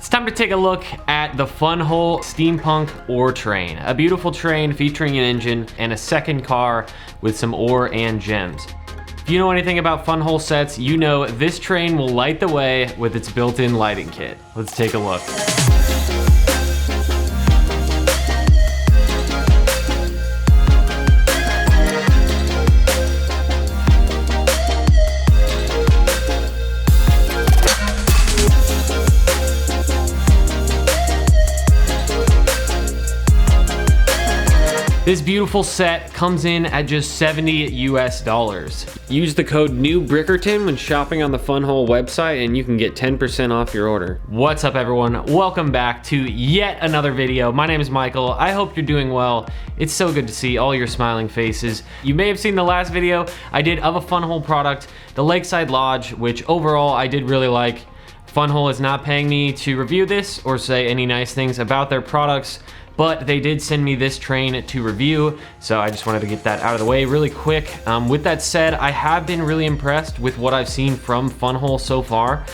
It's time to take a look at the Funwhole Steampunk Ore Train, a beautiful train featuring an engine and a second car with some ore and gems. If you know anything about Funwhole sets, you know this train will light the way with its built-in lighting kit. Let's take a look. This beautiful set comes in at just $70 US. Use the code NEWBRICKERTON when shopping on the Funwhole website and you can get 10% off your order. What's up everyone? Welcome back to yet another video. My name is Michael. I hope you're doing well. It's so good to see all your smiling faces. You may have seen the last video I did of a Funwhole product, the Lakeside Lodge, which overall I did really like. Funwhole is not paying me to review this or say any nice things about their products, but they did send me this train to review, so I just wanted to get that out of the way really quick. With that said, I have been really impressed with what I've seen from Funwhole so far.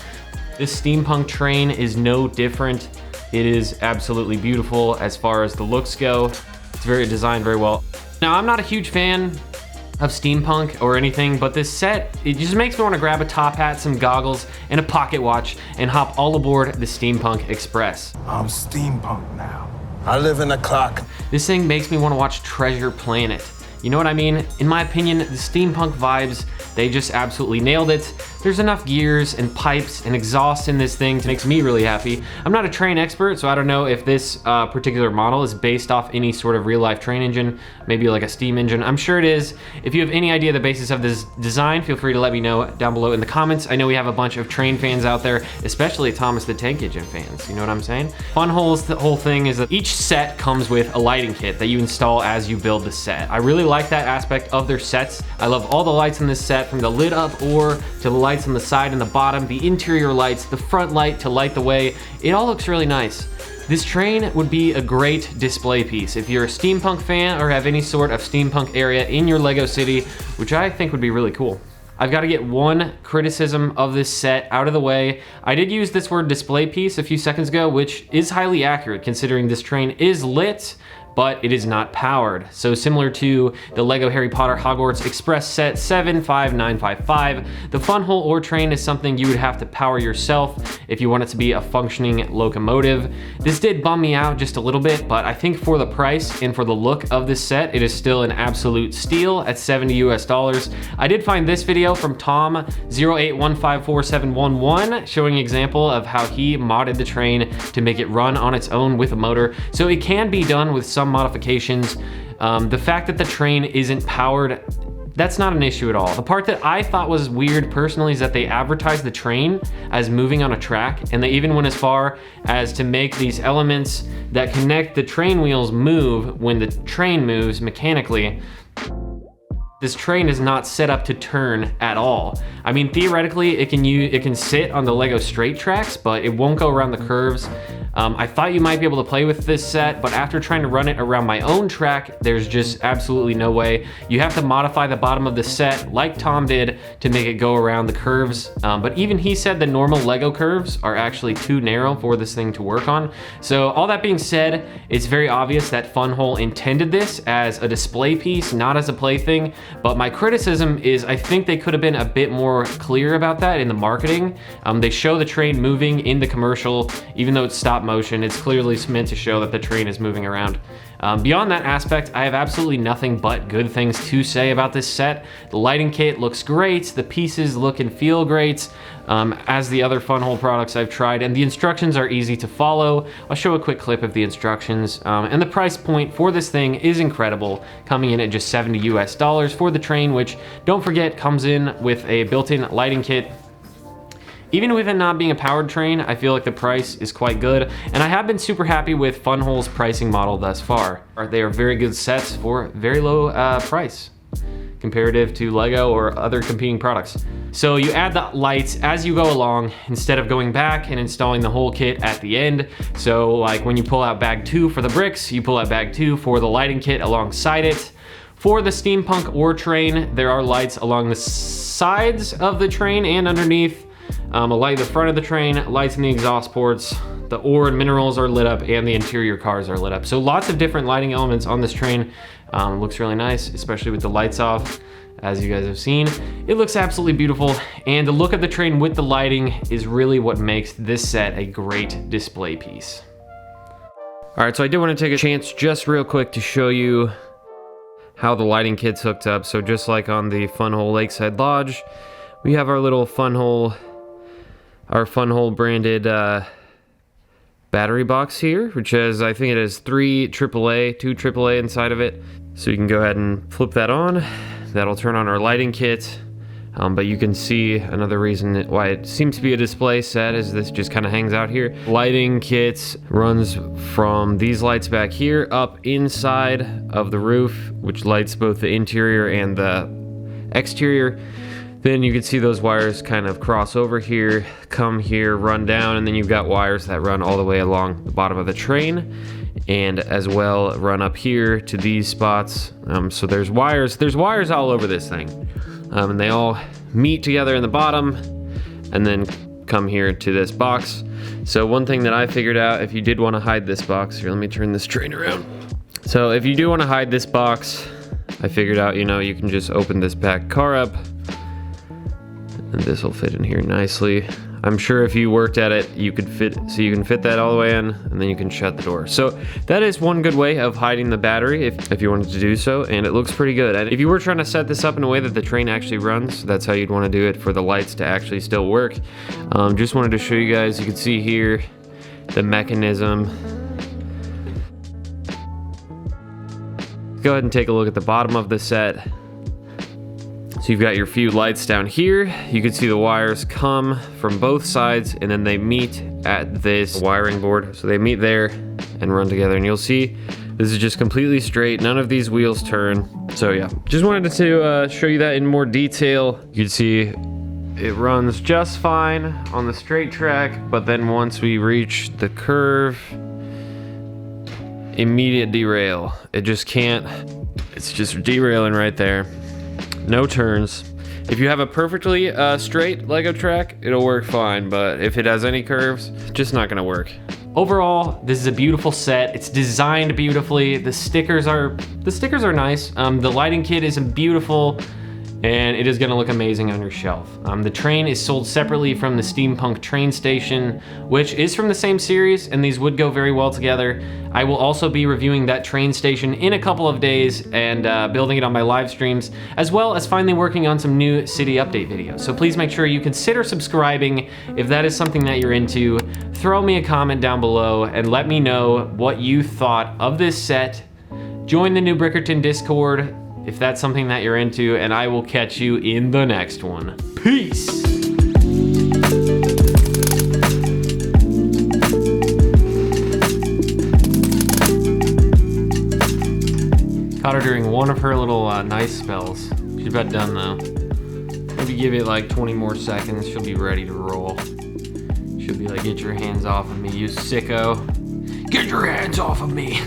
This steampunk train is no different. It is absolutely beautiful as far as the looks go. It's designed very well. Now, I'm not a huge fan of steampunk or anything, but this set, it just makes me want to grab a top hat, some goggles, and a pocket watch and hop all aboard the Steampunk Express. I'm steampunk now. I live in the clock. This thing makes me want to watch Treasure Planet. You know what I mean? In my opinion, the steampunk vibes, they just absolutely nailed it. There's enough gears and pipes and exhaust in this thing to make me really happy. I'm not a train expert, so I don't know if this particular model is based off any sort of real life train engine, maybe like a steam engine. I'm sure it is. If you have any idea the basis of this design, feel free to let me know down below in the comments. I know we have a bunch of train fans out there, especially Thomas the Tank Engine fans. You know what I'm saying? Funwhole's the whole thing is that each set comes with a lighting kit that you install as you build the set. I really like that aspect of their sets. I love all the lights in this set, from the lit up ore to the lights on the side and the bottom, the interior lights, the front light to light the way. It all looks really nice. This train would be a great display piece if you're a steampunk fan or have any sort of steampunk area in your Lego city, which I think would be really cool. I've got to get one criticism of this set out of the way. I did use this word display piece a few seconds ago, which is highly accurate considering this train is lit, but it is not powered. So similar to the Lego Harry Potter Hogwarts Express set 75955, the Funwhole Ore Train is something you would have to power yourself if you want it to be a functioning locomotive. This did bum me out just a little bit, but I think for the price and for the look of this set, it is still an absolute steal at $70 US. I did find this video from Tom 08154711 showing an example of how he modded the train to make it run on its own with a motor. So it can be done with some modifications. The fact that the train isn't powered, that's not an issue at all. The part that I thought was weird personally is that they advertised the train as moving on a track, and they even went as far as to make these elements that connect the train wheels move when the train moves mechanically. This train is not set up to turn at all. I mean, theoretically, it can sit on the Lego straight tracks, but it won't go around the curves. I thought you might be able to play with this set, but after trying to run it around my own track, there's just absolutely no way. You have to modify the bottom of the set like Tom did to make it go around the curves. But even he said the normal Lego curves are actually too narrow for this thing to work on. So all that being said, it's very obvious that Funwhole intended this as a display piece, not as a plaything. But my criticism is I think they could have been a bit more clear about that in the marketing. They show the train moving in the commercial, even though it's stop motion, it's clearly meant to show that the train is moving around. Beyond that aspect, I have absolutely nothing but good things to say about this set. The lighting kit looks great, the pieces look and feel great, as the other Funwhole products I've tried, and the instructions are easy to follow. I'll show a quick clip of the instructions, and the price point for this thing is incredible, coming in at just $70 US for the train, which, don't forget, comes in with a built-in lighting kit. Even with it not being a powered train, I feel like the price is quite good, and I have been super happy with Funwhole's pricing model thus far. They are very good sets for very low price comparative to Lego or other competing products. So you add the lights as you go along instead of going back and installing the whole kit at the end. So like when you pull out bag 2 for the bricks, you pull out bag 2 for the lighting kit alongside it. For the Steampunk Ore Train, there are lights along the sides of the train and underneath. A light in the front of the train, lights in the exhaust ports, the ore and minerals are lit up, and the interior cars are lit up. So lots of different lighting elements on this train. Looks really nice, especially with the lights off. As you guys have seen, it looks absolutely beautiful, and the look of the train with the lighting is really what makes this set a great display piece. All right, so I did want to take a chance just real quick to show you how the lighting kit's hooked up. So just like on the Funwhole Lakeside Lodge, we have our little Funwhole branded battery box here, which has, I think it has 3 AAA, 2 AAA inside of it. So you can go ahead and flip that on. That'll turn on our lighting kit. But you can see another reason why it seems to be a display set is this just kind of hangs out here. Lighting kit runs from these lights back here up inside of the roof, which lights both the interior and the exterior. Then you can see those wires kind of cross over here, come here, run down, and then you've got wires that run all the way along the bottom of the train, and as well run up here to these spots. So there's wires all over this thing, and they all meet together in the bottom and then come here to this box. So one thing that I figured out, if you did want to hide this box here, let me turn this train around. So if you do want to hide this box, I figured out, you know, you can just open this back car up, and this will fit in here nicely. I'm sure if you worked at it, you could fit, so you can fit that all the way in, and then you can shut the door. So that is one good way of hiding the battery if you wanted to do so, and it looks pretty good. And if you were trying to set this up in a way that the train actually runs, that's how you'd want to do it for the lights to actually still work. Just wanted to show you guys, you can see here the mechanism. Go ahead and take a look at the bottom of the set. So you've got your few lights down here. You can see the wires come from both sides, and then they meet at this wiring board. So they meet there and run together, and you'll see this is just completely straight. None of these wheels turn. So yeah, just wanted to show you that in more detail. You can see it runs just fine on the straight track, but then once we reach the curve, immediate derail. It just can't, it's just derailing right there. No turns. If you have a perfectly straight Lego track, it'll work fine, but if it has any curves, just not gonna work. Overall, this is a beautiful set. It's designed beautifully. The stickers are nice. The lighting kit is beautiful, and it is gonna look amazing on your shelf. The train is sold separately from the Steampunk train station, which is from the same series, and these would go very well together. I will also be reviewing that train station in a couple of days and building it on my live streams, as well as finally working on some new city update videos. So please make sure you consider subscribing if that is something that you're into. Throw me a comment down below and let me know what you thought of this set. Join the new Brickerton Discord if that's something that you're into, and I will catch you in the next one. Peace! Caught her during one of her little nice spells. She's about done though. Maybe give it like 20 more seconds, she'll be ready to roll. She'll be like, get your hands off of me, you sicko. Get your hands off of me!